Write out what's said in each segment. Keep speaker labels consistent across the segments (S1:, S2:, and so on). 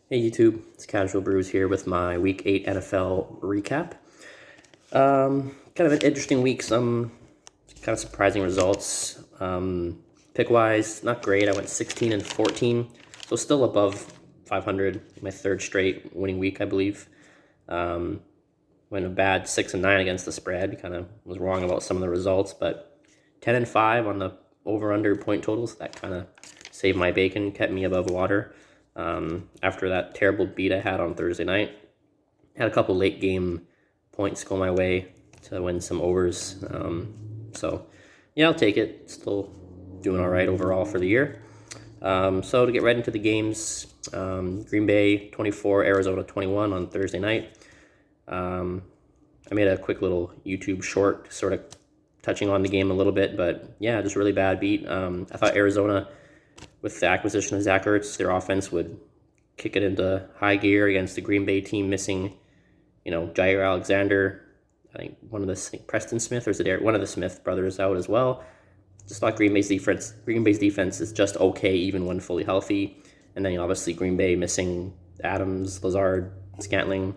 S1: Hey YouTube, it's Casual Brews here with my Week 8 NFL recap. Kind of an interesting week, some kind of surprising results. Pick-wise, not great. I went 16 and 14, so still above 500, my third straight winning week, I believe. Went a bad 6 and 9 against the spread, kind of was wrong about some of the results, but 10 and 5 on the over-under point totals, that kind of saved my bacon, kept me above water. After that terrible beat I had on Thursday night, had a couple late game points go my way to win some overs. So yeah, I'll take it. Still doing all right overall for the year. So to get right into the games, Green Bay 24, Arizona 21 on Thursday night. I made a quick little YouTube short sort of touching on the game a little bit, but yeah, just really bad beat. I thought Arizona, with the acquisition of Zach Ertz, their offense would kick it into high gear against the Green Bay team missing, Jair Alexander. I think Preston Smith, or is it one of the Smith brothers out as well. Just thought Green Bay's defense is just okay even when fully healthy. And then obviously Green Bay missing Adams, Lazard, Scantling.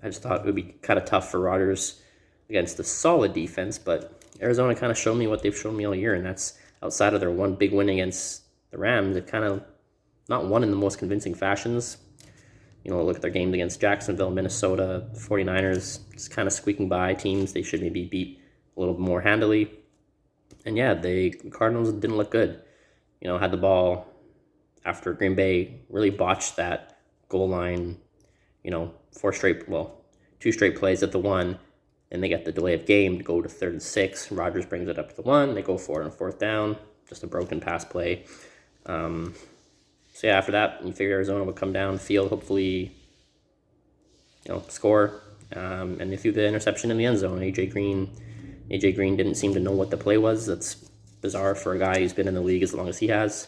S1: I just thought it would be kind of tough for Rodgers against the solid defense, but Arizona kind of showed me what they've shown me all year, and that's outside of their one big win against the Rams, they've kind of not won in the most convincing fashions. Look at their games against Jacksonville, Minnesota, 49ers, just kind of squeaking by teams they should maybe beat a little more handily. And yeah, the Cardinals didn't look good. Had the ball after Green Bay really botched that goal line, two straight plays at the one, and they get the delay of game to go to 3rd and 6. Rodgers brings it up to the 1. They go for it on 4th down. Just a broken pass play. So yeah, after that, you figure Arizona would come down the field, hopefully, score. And they threw the interception in the end zone. AJ Green didn't seem to know what the play was. That's bizarre for a guy who's been in the league as long as he has.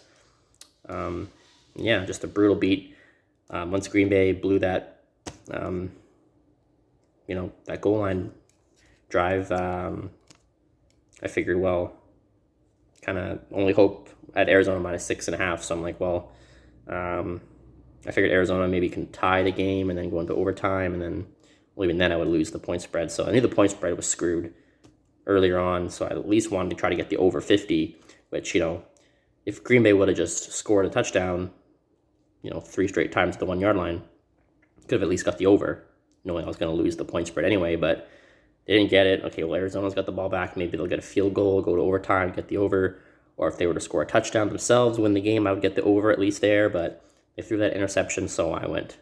S1: Yeah, just a brutal beat. Once Green Bay blew that, that goal line drive, I figured, kind of only hope at Arizona minus 6.5. So I'm like, I figured Arizona maybe can tie the game and then go into overtime, and then, even then I would lose the point spread. So I knew the point spread was screwed earlier on, so I at least wanted to try to get the over 50, which, if Green Bay would have just scored a touchdown, 3 straight times at the 1 yard line, could have at least got the over, knowing I was going to lose the point spread anyway, but they didn't get it. Okay, well, Arizona's got the ball back. Maybe they'll get a field goal, go to overtime, get the over. Or if they were to score a touchdown themselves, win the game, I would get the over at least there. But they threw that interception, so I went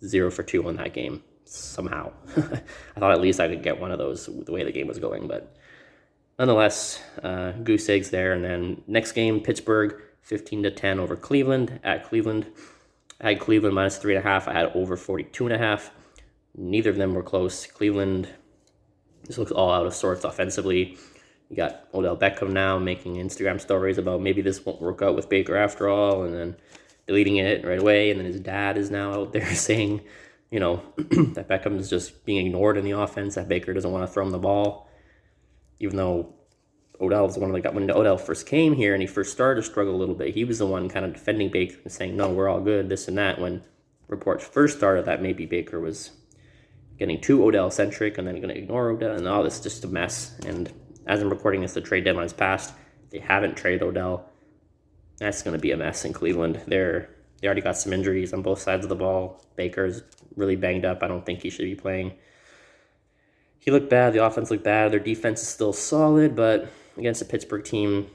S1: 0 for 2 on that game somehow. I thought at least I could get one of those the way the game was going. But nonetheless, goose eggs there. And then next game, Pittsburgh 15-10 over Cleveland at Cleveland. I had Cleveland minus 3.5. I had over 42.5. Neither of them were close. Cleveland just looks all out of sorts offensively. You got Odell Beckham now making Instagram stories about maybe this won't work out with Baker after all, and then deleting it right away. And then his dad is now out there saying, that Beckham is just being ignored in the offense, that Baker doesn't want to throw him the ball. Even though Odell was the one that got when Odell first came here and he first started to struggle a little bit, he was the one kind of defending Baker and saying, no, we're all good, this and that, when reports first started that maybe Baker was getting too Odell-centric and then going to ignore Odell, and all this is just a mess. And as I'm recording this, the trade deadline's passed. They haven't traded Odell. That's going to be a mess in Cleveland. They already got some injuries on both sides of the ball. Baker's really banged up. I don't think he should be playing. He looked bad. The offense looked bad. Their defense is still solid, but against a Pittsburgh team,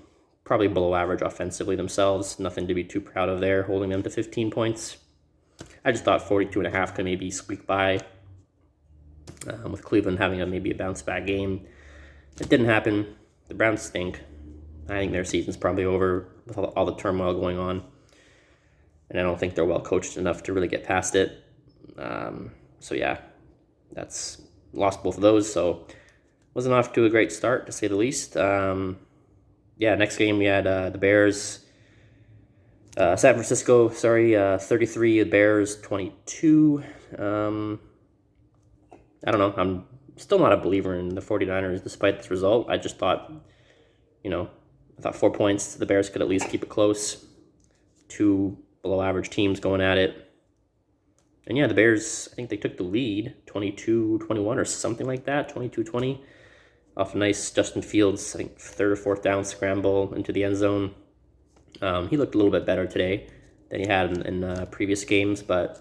S1: probably below average offensively themselves. Nothing to be too proud of there, holding them to 15 points. I just thought 42.5 could maybe squeak by, with Cleveland having maybe a bounce-back game. It didn't happen. The Browns stink. I think their season's probably over with all the turmoil going on. And I don't think they're well coached enough to really get past it. So yeah, that's lost both of those. So wasn't off to a great start, to say the least. Next game we had the Bears. San Francisco, 33, the Bears 22. I don't know. I'm still not a believer in the 49ers despite this result. I just thought, I thought 4 points. The Bears could at least keep it close. 2 below average teams going at it. And yeah, the Bears, I think they took the lead 22-21 or something like that, 22-20, off a nice Justin Fields, I think, third or fourth down scramble into the end zone. He looked a little bit better today than he had in previous games, but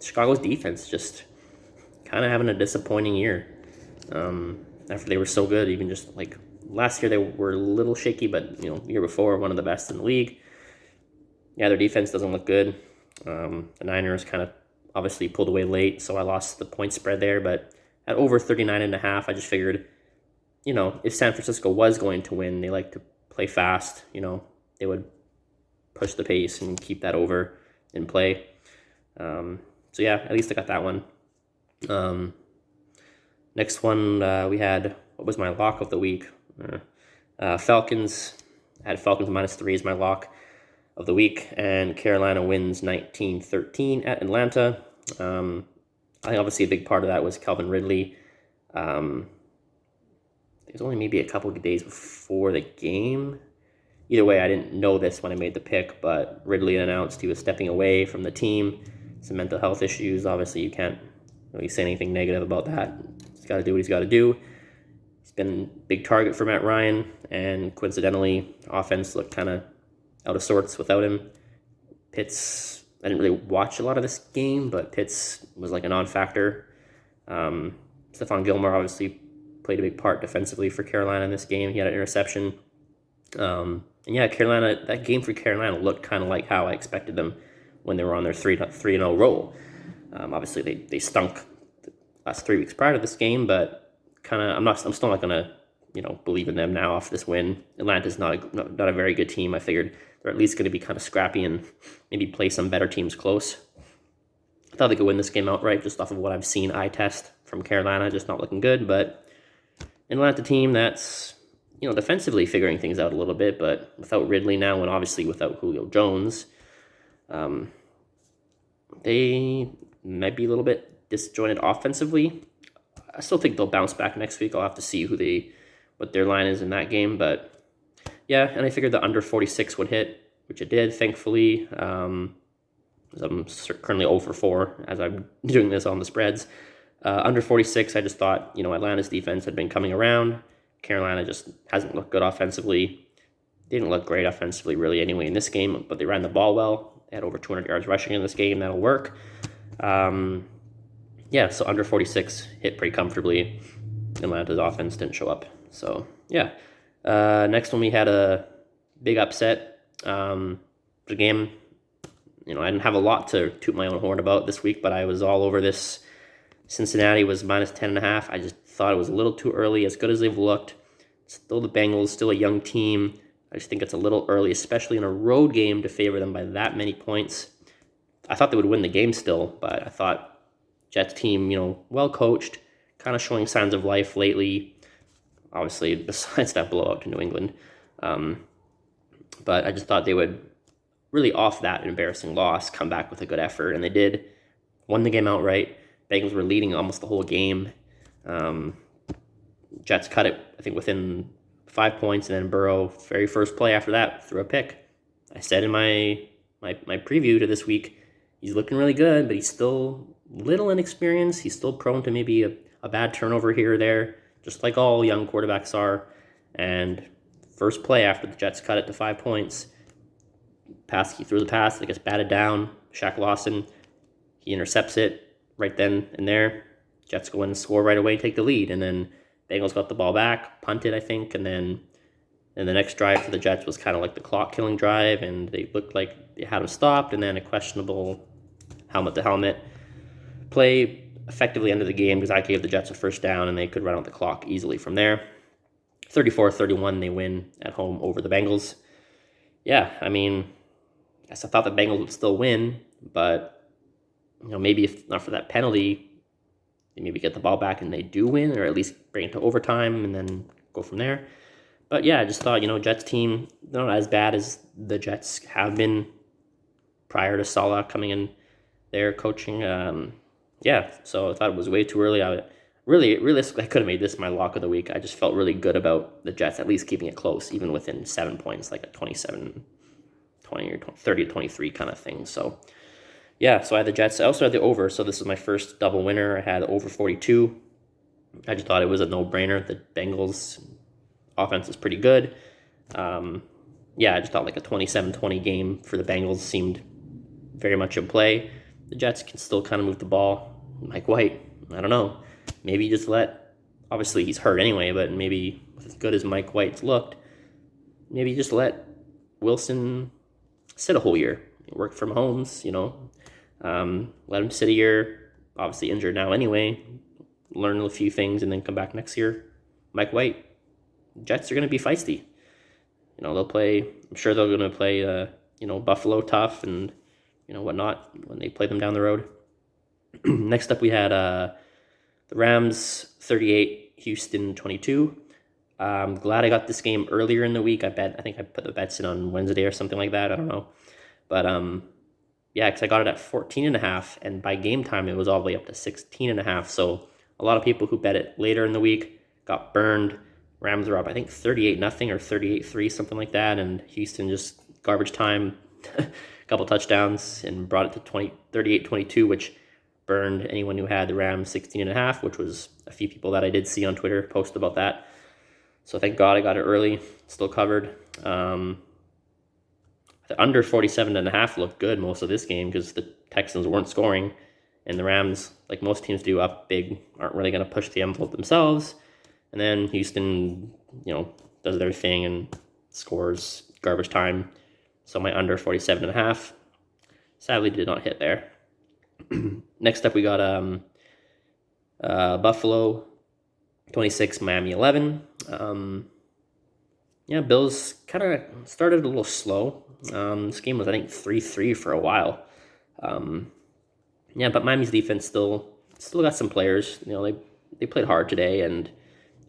S1: Chicago's defense just kind of having a disappointing year. After they were so good, even just like last year they were a little shaky, but the year before, one of the best in the league. Yeah, their defense doesn't look good. The Niners kind of obviously pulled away late, so I lost the point spread there, but at over 39.5, I just figured, if San Francisco was going to win, they like to play fast, they would push the pace and keep that over in play. So yeah, at least I got that one. Next one, we had, what was my lock of the week? Falcons. I had Falcons -3 as my lock of the week, and Carolina wins 19-13 at Atlanta. I think obviously a big part of that was Calvin Ridley. It was only maybe a couple of days before the game. Either way, I didn't know this when I made the pick, but Ridley announced he was stepping away from the team. Some mental health issues. Obviously, you can't really say anything negative about that. He's got to do what he's got to do. He's been a big target for Matt Ryan, and coincidentally, offense looked kind of out of sorts without him. Pitts, I didn't really watch a lot of this game, but Pitts was like a non-factor. Stephon Gilmore obviously played a big part defensively for Carolina in this game. He had an interception. And yeah, Carolina, that game for Carolina looked kind of like how I expected them when they were on their 3-0 roll. Obviously, they stunk the last 3 weeks prior to this game, but I'm still not gonna believe in them now off this win. Atlanta's not a very good team. I figured they're at least going to be kind of scrappy and maybe play some better teams close. I thought they could win this game outright just off of what I've seen eye test from Carolina, just not looking good. But an Atlanta team that's defensively figuring things out a little bit, but without Ridley now and obviously without Julio Jones, they might be a little bit disjointed offensively. I still think they'll bounce back next week. I'll have to see what their line is in that game, but yeah, and I figured the under 46 would hit, which it did, thankfully. I'm currently 0 for 4 as I'm doing this on the spreads. Under 46, I just thought, Atlanta's defense had been coming around. Carolina just hasn't looked good offensively. They didn't look great offensively really anyway in this game, but they ran the ball well. They had over 200 yards rushing in this game. That'll work. Yeah, so under 46 hit pretty comfortably. Atlanta's offense didn't show up. So, yeah. Next one, we had a big upset. The game, I didn't have a lot to toot my own horn about this week, but I was all over this. Cincinnati was -10.5. I just thought it was a little too early, as good as they've looked. Still the Bengals, still a young team. I just think it's a little early, especially in a road game, to favor them by that many points. I thought they would win the game still, but I thought Jets team, well coached, kind of showing signs of life lately. Obviously, besides that blowout to New England. But I just thought they would really, off that embarrassing loss, come back with a good effort, and they did. Won the game outright. Bengals were leading almost the whole game. Jets cut it, I think, within 5 points, and then Burrow, very first play after that, threw a pick. I said in my preview to this week, he's looking really good, but he's still little inexperienced. He's still prone to maybe a bad turnover here or there, just like all young quarterbacks are. And first play after the Jets cut it to 5 points, he threw the pass, it gets batted down. Shaq Lawson, he intercepts it right then and there. Jets go in and score right away, take the lead, and then Bengals got the ball back, punted, I think, and then the next drive for the Jets was kind of like the clock-killing drive, and they looked like they had them stopped, and then a questionable helmet-to-helmet play effectively ended the game because I gave the Jets a first down, and they could run out the clock easily from there. 34-31, they win at home over the Bengals. Yeah, I mean, I thought the Bengals would still win, but maybe if not for that penalty, they maybe get the ball back and they do win, or at least bring it to overtime and then go from there. But yeah, I just thought, Jets team, they're not as bad as the Jets have been prior to Saleh coming in there coaching. Yeah, so I thought it was way too early. Realistically, I could have made this my lock of the week. I just felt really good about the Jets at least keeping it close, even within 7 points, like a 27-20 or 30-23 kind of thing. So, yeah, so I had the Jets. I also had the over, so this is my first double winner. I had over 42. I just thought it was a no-brainer. The Bengals offense is pretty good. Yeah, I just thought like a 27-20 game for the Bengals seemed very much in play. The Jets can still kind of move the ball. Mike White, I don't know. Maybe just obviously he's hurt anyway, but maybe as good as Mike White's looked, maybe just let Wilson sit a whole year. Work from Mahomes, let him sit a year. Obviously injured now anyway. Learn a few things and then come back next year. Mike White, Jets are going to be feisty. They'll play. I'm sure they're going to play. Buffalo tough and whatnot when they play them down the road. Next up, we had the Rams 38, Houston 22. I'm glad I got this game earlier in the week. I think I put the bets in on Wednesday or something like that. I don't know, but yeah, because I got it at 14.5, and by game time it was all the way up to 16.5. So a lot of people who bet it later in the week got burned. Rams were up, I think 38-0 or 38-3, something like that, and Houston just garbage time, a couple touchdowns, and brought it to 38-22, which burned anyone who had the Rams 16.5, which was a few people that I did see on Twitter post about that. So thank God I got it early, still covered. The under 47.5 looked good most of this game because the Texans weren't scoring, and the Rams, like most teams do up big, aren't really going to push the envelope themselves. And then Houston, does their thing and scores garbage time. So my under 47.5 sadly did not hit there. Next up, we got Buffalo 26, Miami 11. Yeah, Bills kind of started a little slow. This game was, I think, 3-3 for a while. Yeah, but Miami's defense still got some players. They played hard today, and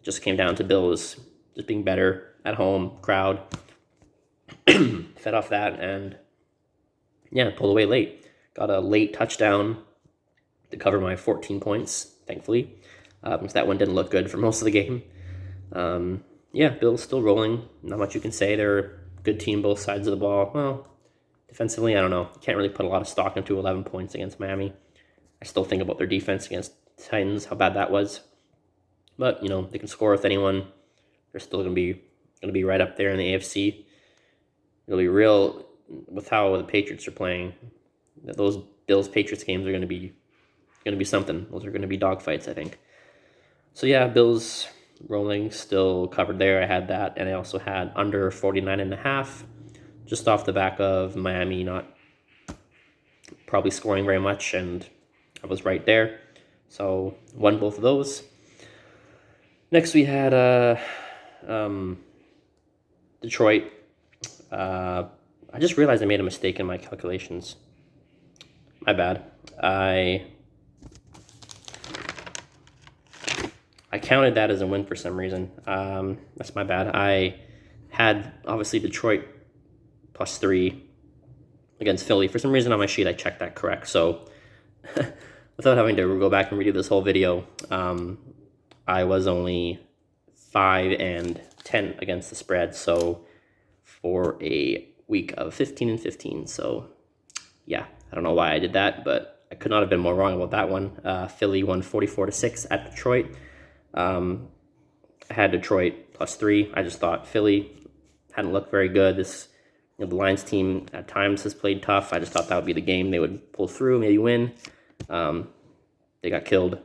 S1: just came down to Bills just being better at home, crowd. Fed off that, and yeah, pulled away late. Got a late touchdown to cover my 14 points, thankfully, because that one didn't look good for most of the game. Yeah, Bills still rolling. Not much you can say. They're a good team, both sides of the ball. Well, defensively, I don't know. Can't really put a lot of stock into 11 points against Miami. I still think about their defense against the Titans, how bad that was. But, they can score with anyone. They're still going to be right up there in the AFC. It'll be real with how the Patriots are playing. Those Bills-Patriots games are going to be something. Those are going to be dogfights, I think. So, yeah, Bills rolling, still covered there. I had that, and I also had under 49.5, just off the back of Miami not probably scoring very much, and I was right there. So, won both of those. Next, we had Detroit. I just realized I made a mistake in my calculations. My bad. I counted that as a win for some reason. That's my bad. I had, obviously, Detroit +3 against Philly. For some reason on my sheet, I checked that correct. So without having to go back and redo this whole video, I was only 5-10 against the spread. So for a week of 15-15. So yeah, I don't know why I did that, but I could not have been more wrong about that one. Philly won 44-6 at Detroit. I had Detroit +3. I just thought Philly hadn't looked very good. The Lions team at times has played tough. I just thought that would be the game they would pull through, maybe win. They got killed.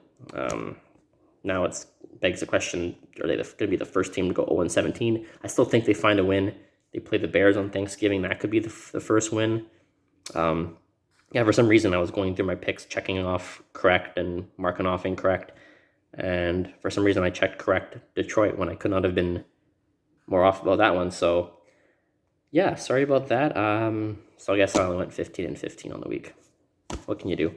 S1: Now it begs the question, are they going to be the first team to go 0-17? I still think they find a win. They play the Bears on Thanksgiving. That could be the first win. Yeah, for some reason I was going through my picks, checking off correct and marking off incorrect. And for some reason I checked correct Detroit when I could not have been more off about that one. So yeah, sorry about that. So I guess I only went 15-15 on the week. What can you do?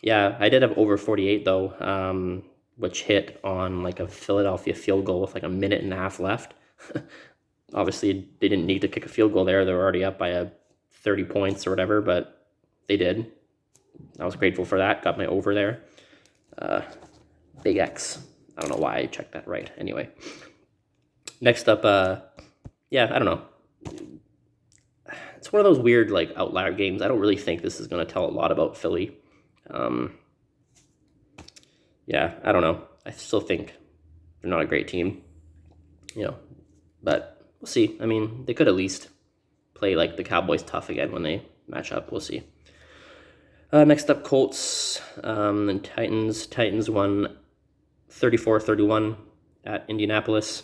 S1: Yeah, I did have over 48 though, which hit on like a Philadelphia field goal with like a minute and a half left. Obviously, they didn't need to kick a field goal there. They were already up by 30 points or whatever, but they did. I was grateful for that. Got my over there. Big X. I don't know why I checked that right. Anyway, next up, yeah, I don't know. it's one of those weird like outlier games. I don't really think this is going to tell a lot about Philly. Yeah, I don't know. I still think they're not a great team, but we'll see. I mean, they could at least play like the Cowboys tough again when they match up. We'll see. Next up, Colts and Titans. Titans won 34-31 at Indianapolis.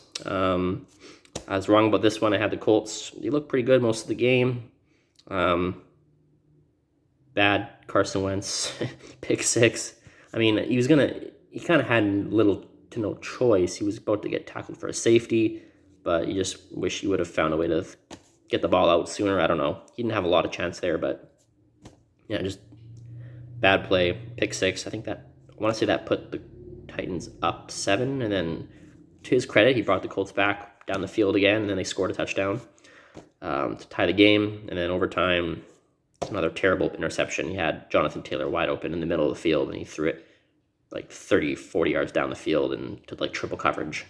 S1: I was wrong about this one. I had the Colts. They looked pretty good most of the game. Bad Carson Wentz, pick 6. I mean, he kind of had little to no choice. He was about to get tackled for a safety, but you just wish he would have found a way to get the ball out sooner. I don't know. He didn't have a lot of chance there, but yeah, just bad play, pick 6. I want to say that put the Titans up 7, and then to his credit, he brought the Colts back down the field again, and then they scored a touchdown to tie the game, and then overtime, another terrible interception. He had Jonathan Taylor wide open in the middle of the field, and he threw it like 30, 40 yards down the field and took like triple coverage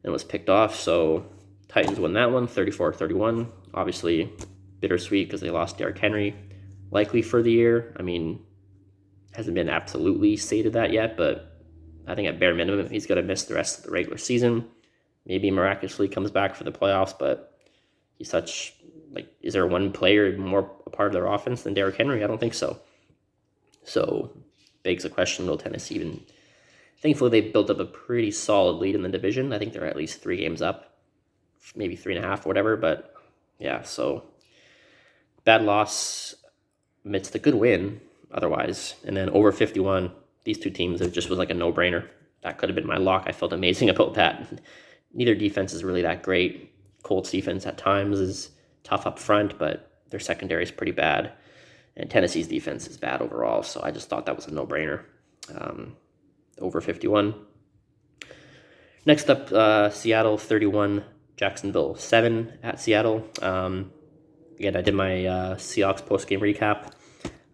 S1: and was picked off. So Titans won that one, 34-31. Obviously bittersweet because they lost Derrick Henry, likely for the year. I mean, hasn't been absolutely stated that yet, but I think at bare minimum, he's going to miss the rest of the regular season. Maybe miraculously comes back for the playoffs, but he's such, is there one player more a part of their offense than Derrick Henry? I don't think so. So begs the question, will Tennessee even... Thankfully, they built up a pretty solid lead in the division. I think they're at least 3 games up, maybe 3.5 or whatever, but yeah, so bad loss amidst a good win otherwise. And then over 51, these two teams, it just was like a no-brainer. That could have been my lock. I felt amazing about that. Neither defense is really that great. Colts defense at times is tough up front, but their secondary is pretty bad. And Tennessee's defense is bad overall, so I just thought that was a no-brainer. Over 51. Next up, Seattle 31, Jacksonville 7 at Seattle. Again, I did my Seahawks post-game recap.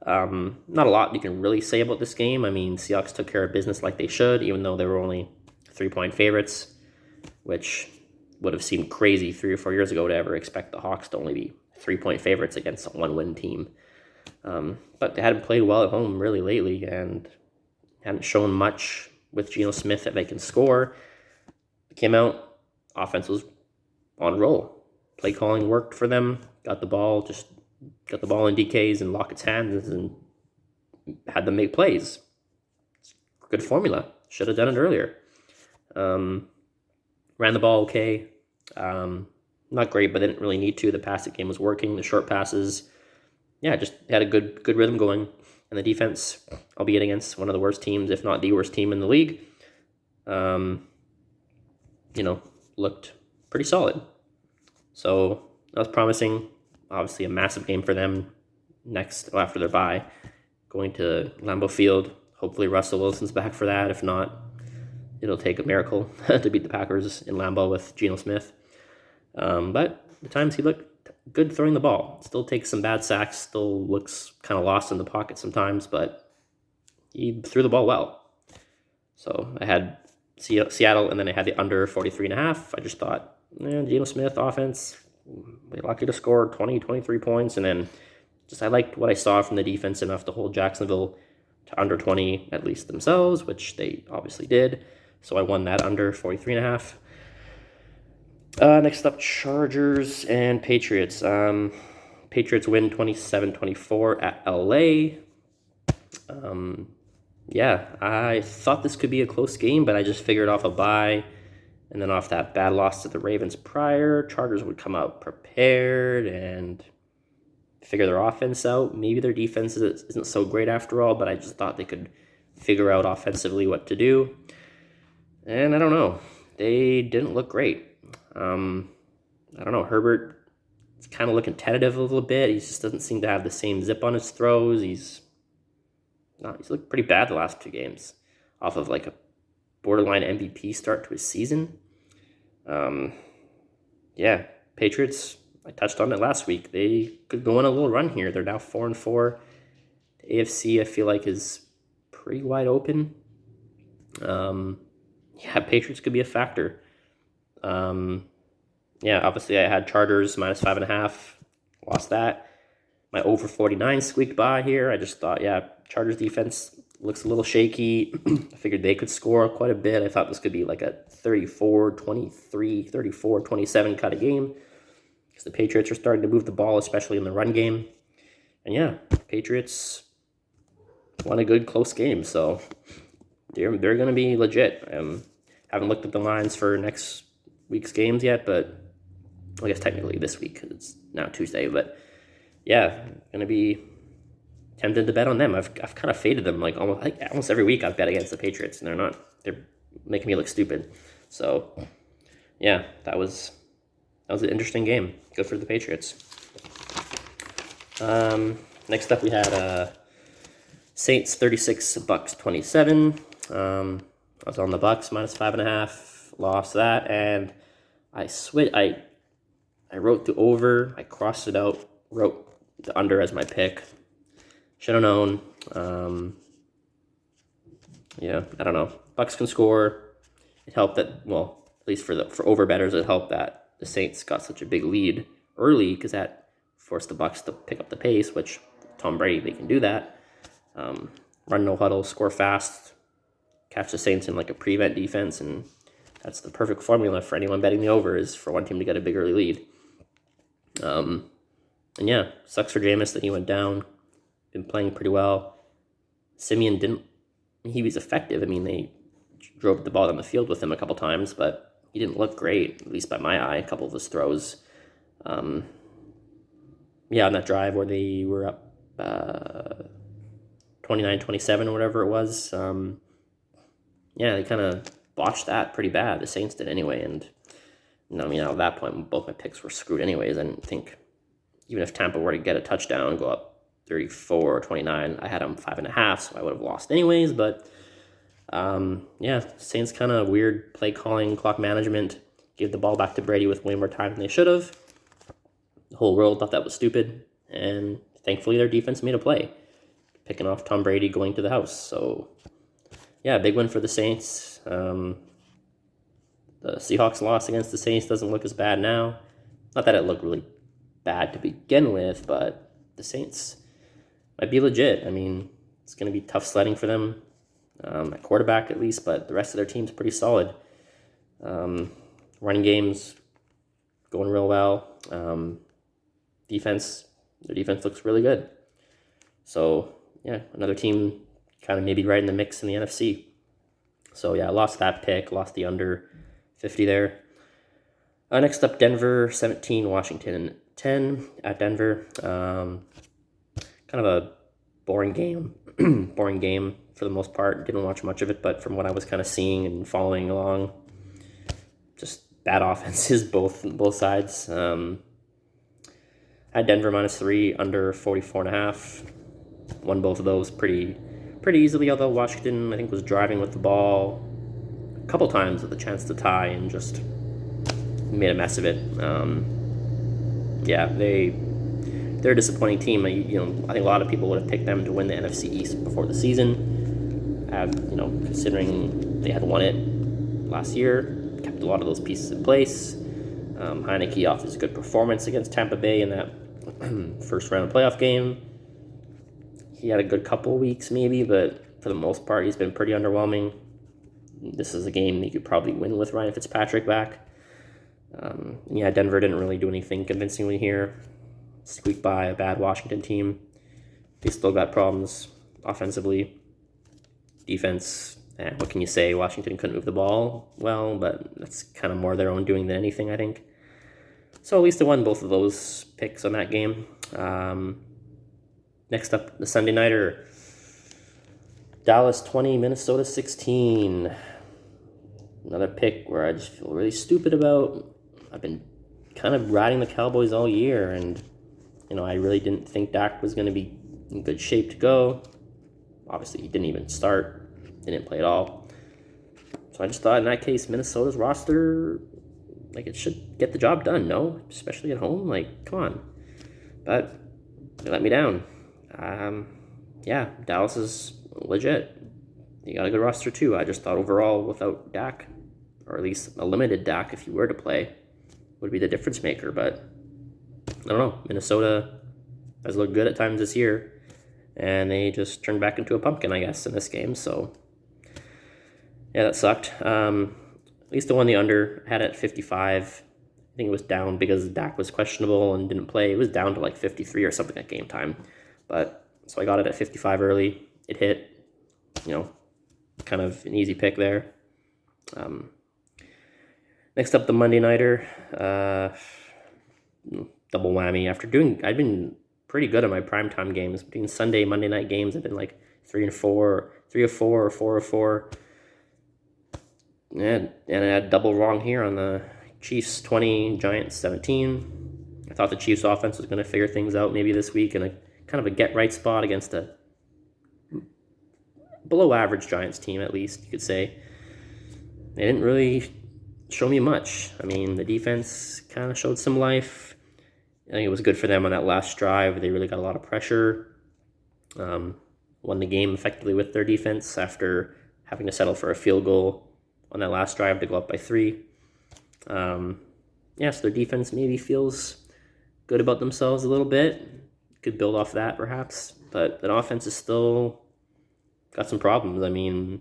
S1: Not a lot you can really say about this game. I mean, Seahawks took care of business like they should, even though they were only 3-point favorites, which would have seemed crazy 3 or 4 years ago to ever expect the Hawks to only be 3-point favorites against a 1-win team. But they hadn't played well at home really lately and hadn't shown much with Geno Smith that they can score. They came out, offense was on roll. Play calling worked for them, got the ball in DK's and Lockett's hands and had them make plays. It's a good formula. Should have done it earlier. Ran the ball okay. Not great, but they didn't really need to. The passing game was working. The short passes, just had a good rhythm going. And the defense, albeit against one of the worst teams, if not the worst team in the league, looked pretty solid. So that was promising. Obviously a massive game for them after their bye. Going to Lambeau Field. Hopefully Russell Wilson's back for that. If not, it'll take a miracle to beat the Packers in Lambeau with Geno Smith. But the times he looked good throwing the ball. Still takes some bad sacks. Still looks kind of lost in the pocket sometimes, but he threw the ball well. So I had Seattle, and then I had the under 43.5. I just thought, Geno Smith offense, we're lucky to score 20, 23 points, and then I liked what I saw from the defense enough to hold Jacksonville to under 20 at least themselves, which they obviously did. So I won that under 43.5. Next up, Chargers and Patriots. Patriots win 27-24 at LA. I thought this could be a close game, but I just figured off a bye, and then off that bad loss to the Ravens prior, Chargers would come out prepared and figure their offense out. Maybe their defense isn't so great after all, but I just thought they could figure out offensively what to do. And I don't know. They didn't look great. I don't know. Herbert is kind of looking tentative a little bit. He just doesn't seem to have the same zip on his throws. He's looked pretty bad the last 2 games off of like a borderline MVP start to his season. Patriots, I touched on it last week. They could go on a little run here. They're now 4-4. The AFC, I feel like, is pretty wide open. Patriots could be a factor. Obviously I had Chargers -5.5. lost that. My over 49 squeaked by here. I just thought, yeah, Chargers defense looks a little shaky. I figured they could score quite a bit. I thought this could be like a 34-23, 34-27 kind of game, because the Patriots are starting to move the ball, especially in the run game. And yeah, Patriots won a good close game, so they're going to be legit. Haven't looked at the lines for next week's games yet, but I guess technically this week, 'cause it's now Tuesday. But yeah, going to be tempted to bet on them. I've kind of faded them like almost every week. I've bet against the Patriots, and they're making me look stupid. So yeah, that was an interesting game. Good for the Patriots. Next up we had Saints 36, Bucks 27. I was on the Bucks minus 5.5. Lost that, and I wrote the over. I crossed it out. Wrote the under as my pick. Should have known. Yeah, I don't know. Bucks can score. It helped that, well, at least for over bettors, it helped that the Saints got such a big lead early, because that forced the Bucks to pick up the pace, which Tom Brady, they can do that. Run no huddle, score fast, catch the Saints in like a prevent defense, and that's the perfect formula for anyone betting the over, is for one team to get a big early lead. And yeah, sucks for Jameis that he went down. Been playing pretty well. Simeon he was effective. I mean, they drove the ball down the field with him a couple times, but he didn't look great, at least by my eye, a couple of his throws. Yeah, on that drive where they were up 29-27 or whatever it was, yeah, they kind of botched that pretty bad. The Saints did anyway, and I mean, at that point, both my picks were screwed anyways. I didn't think, even if Tampa were to get a touchdown, go up 34-29, I had them 5.5, so I would have lost anyways. But yeah, Saints kind of weird play calling, clock management, gave the ball back to Brady with way more time than they should have. The whole world thought that was stupid, and thankfully their defense made a play, picking off Tom Brady going to the house. So yeah, big win for the Saints. The Seahawks loss against the Saints doesn't look as bad now. Not that it looked really bad to begin with, but the Saints might be legit. I mean, it's going to be tough sledding for them, at quarterback at least, but the rest of their team's pretty solid. Running game's going real well. Their defense looks really good. So yeah, another team kind of maybe right in the mix in the NFC. So yeah, I lost that pick, lost the under 50 there. Next up, Denver 17, Washington 10 at Denver. Kind of a boring game. Boring game for the most part. Didn't watch much of it, but from what I was kind of seeing and following along, just bad offenses both sides. At Denver -3, under 44.5. Won both of those pretty easily, although Washington, I think, was driving with the ball a couple times with a chance to tie and just made a mess of it. Yeah, they're a disappointing team. I think a lot of people would have picked them to win the NFC East before the season. Considering they had won it last year, kept a lot of those pieces in place. Heineke off his good performance against Tampa Bay in that first round playoff game. He had a good couple weeks maybe, but for the most part, he's been pretty underwhelming. This is a game he could probably win with Ryan Fitzpatrick back. Yeah, Denver didn't really do anything convincingly here. Squeaked by a bad Washington team. They still got problems offensively. Defense, what can you say? Washington couldn't move the ball well, but that's kind of more their own doing than anything, I think. So at least they won both of those picks on that game. Next up, the Sunday nighter. Dallas 20, Minnesota 16. Another pick where I just feel really stupid about. I've been kind of riding the Cowboys all year, and I really didn't think Dak was going to be in good shape to go. Obviously, he didn't even start. Didn't play at all. So I just thought in that case, Minnesota's roster, it should get the job done, no? Especially at home, come on. But they let me down. Yeah, Dallas is legit. You got a good roster too. I just thought overall without Dak, or at least a limited Dak if you were to play, would be the difference maker. But I don't know. Minnesota has looked good at times this year, and they just turned back into a pumpkin, I guess, in this game. So yeah, that sucked. At least the one the under had it at 55. I think it was down because Dak was questionable and didn't play. It was down to like 53 or something at game time. But so I got it at 55 early. It hit, kind of an easy pick there. Next up, the Monday Nighter. Double whammy. I'd been pretty good at my primetime games. Between Sunday, Monday night games, I've been like 3 and 4, 3 of 4, or 4 of 4. And I had double wrong here on the Chiefs 20, Giants 17. I thought the Chiefs offense was going to figure things out maybe this week in a kind of a get-right spot against a below-average Giants team, at least, you could say. They didn't really show me much. I mean, the defense kind of showed some life. I think it was good for them on that last drive. They really got a lot of pressure. Won the game effectively with their defense after having to settle for a field goal on that last drive to go up by 3. So their defense maybe feels good about themselves a little bit. Could build off that perhaps, but that offense is still got some problems. I mean,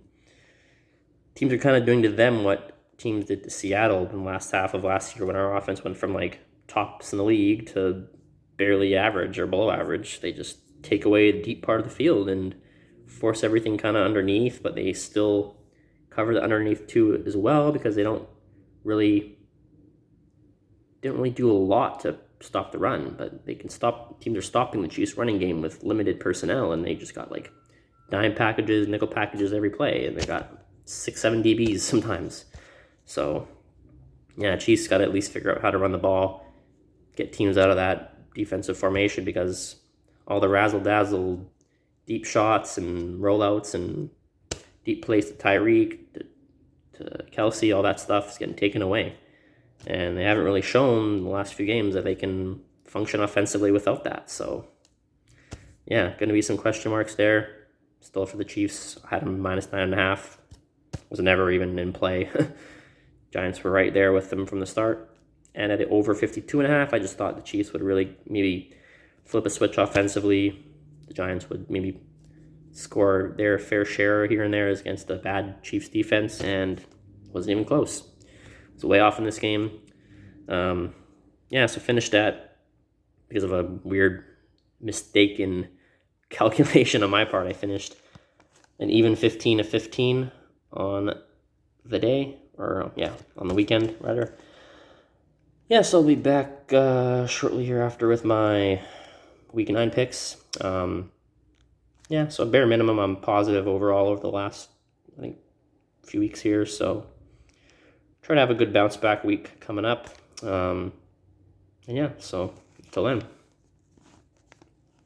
S1: teams are kind of doing to them what teams did to Seattle in the last half of last year when our offense went from like tops in the league to barely average or below average. They just take away the deep part of the field and force everything kind of underneath, but they still cover the underneath too as well because they didn't really do a lot to stop the run, but they can stop. Teams are stopping the Chiefs running game with limited personnel, and they just got like dime packages, nickel packages every play, and they got 6-7 DBs sometimes. So yeah, Chiefs got to at least figure out how to run the ball, get teams out of that defensive formation, because all the razzle-dazzle deep shots and rollouts and deep plays to Tyreek, to Kelsey, all that stuff is getting taken away. And they haven't really shown in the last few games that they can function offensively without that. So yeah, going to be some question marks there. Still for the Chiefs, I had them minus 9.5. Was never even in play. Giants were right there with them from the start. And at the over 52.5, I just thought the Chiefs would really maybe flip a switch offensively. The Giants would maybe score their fair share here and there against a bad Chiefs defense, and wasn't even close. It was way off in this game. So finished at, because of a weird mistaken calculation on my part, I finished an even 15 of 15 on the day, or on the weekend rather. So I'll be back shortly hereafter with my week 9 picks. So a bare minimum, I'm positive overall over the last, I think, few weeks here. So try to have a good bounce back week coming up. So until then.